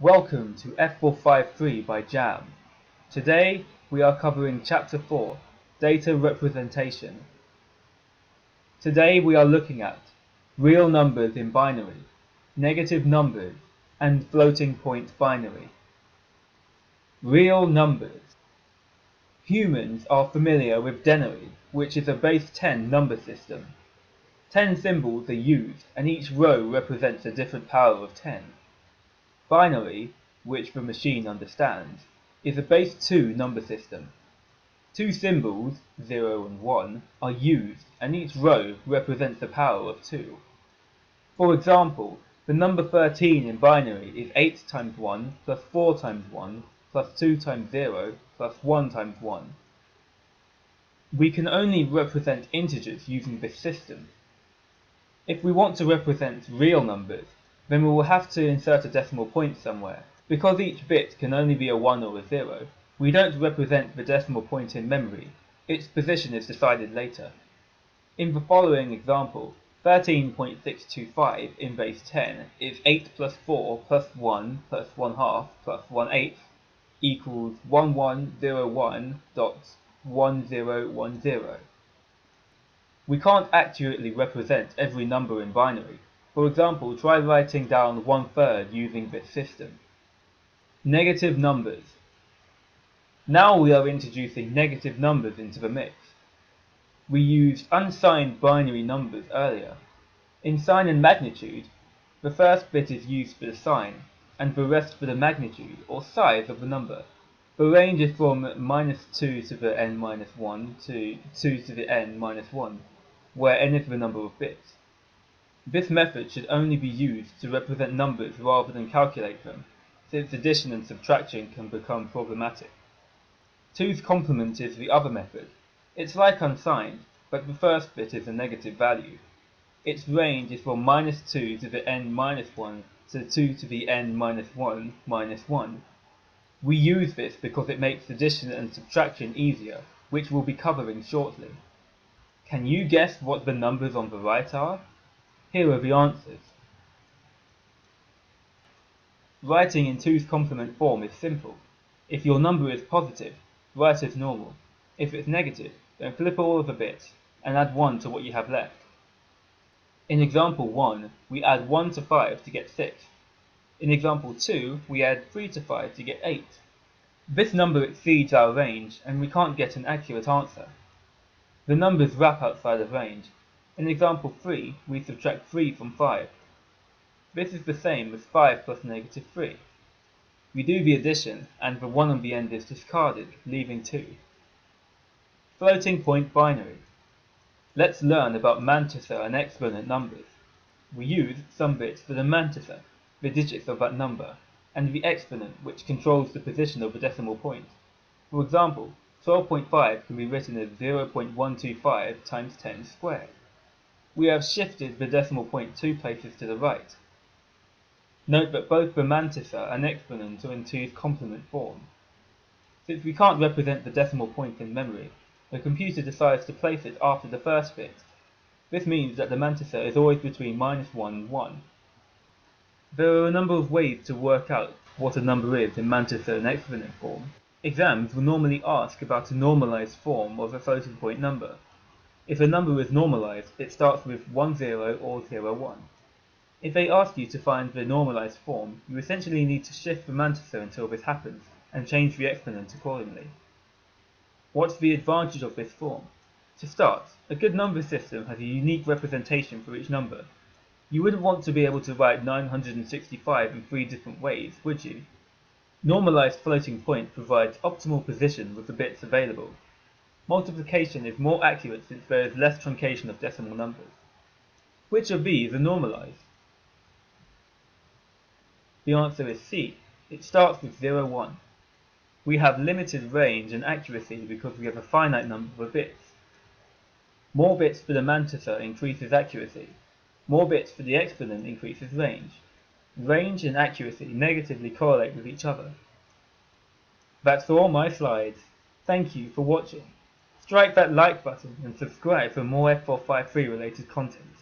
Welcome to F453 by Jam. Today we are covering Chapter 4, Data Representation. Today we are looking at real numbers in binary, negative numbers, and floating point binary. Real numbers. Humans are familiar with denary, which is a base 10 number system. 10 symbols are used and each row represents a different power of 10. Binary, which the machine understands, is a base 2 number system. Two symbols, 0 and 1, are used and each row represents the power of 2. For example, the number 13 in binary is 8 times 1 plus 4 times 1 plus 2 times 0 plus 1 times 1. We can only represent integers using this system. If we want to represent real numbers, then we will have to insert a decimal point somewhere. Because each bit can only be a 1 or a 0, we don't represent the decimal point in memory. Its position is decided later. In the following example, 13.625 in base 10 is 8 plus 4 plus 1 plus 1 half plus 1/8 equals 1101.1010. We can't accurately represent every number in binary. For example, try writing down 1/3 using this system. Negative numbers. Now we are introducing negative numbers into the mix. We used unsigned binary numbers earlier. In sign and magnitude, the first bit is used for the sign, and the rest for the magnitude, or size of the number. The range is from -2 to the n minus 1 to 2 to the n minus 1, where n is the number of bits. This method should only be used to represent numbers rather than calculate them, since addition and subtraction can become problematic. 2's complement is the other method. It's like unsigned, but the first bit is a negative value. Its range is from -2 to the n minus 1 to 2 to the n minus 1 minus 1. We use this because it makes addition and subtraction easier, which we'll be covering shortly. Can you guess what the numbers on the right are? Here are the answers. Writing in 2's complement form is simple. If your number is positive, write as normal. If it's negative, then flip all of the bits and add 1 to what you have left. In example 1, we add 1 to 5 to get 6. In example 2, we add 3 to 5 to get 8. This number exceeds our range and we can't get an accurate answer. The numbers wrap outside of range. In example 3, we subtract 3 from 5. This is the same as 5 plus -3. We do the addition, and the 1 on the end is discarded, leaving 2. Floating point binary. Let's learn about mantissa and exponent numbers. We use some bits for the mantissa, the digits of that number, and the exponent, which controls the position of the decimal point. For example, 12.5 can be written as 0.125 times 10 squared. We have shifted the decimal point 2 places to the right. Note that both the mantissa and exponent are in 2's complement form. Since we can't represent the decimal point in memory, the computer decides to place it after the first bit. This means that the mantissa is always between -1 and 1. There are a number of ways to work out what a number is in mantissa and exponent form. Exams will normally ask about a normalized form of a floating point number. If a number is normalized, it starts with 10 or 01. If they ask you to find the normalized form, you essentially need to shift the mantissa until this happens, and change the exponent accordingly. What's the advantage of this form? To start, a good number system has a unique representation for each number. You wouldn't want to be able to write 965 in 3 different ways, would you? Normalized floating point provides optimal position with the bits available. Multiplication is more accurate since there is less truncation of decimal numbers. Which of these are normalized? The answer is C. It starts with 01. We have limited range and accuracy because we have a finite number of bits. More bits for the mantissa increases accuracy. More bits for the exponent increases range. Range and accuracy negatively correlate with each other. That's all my slides. Thank you for watching. Strike that like button and subscribe for more F453 related content.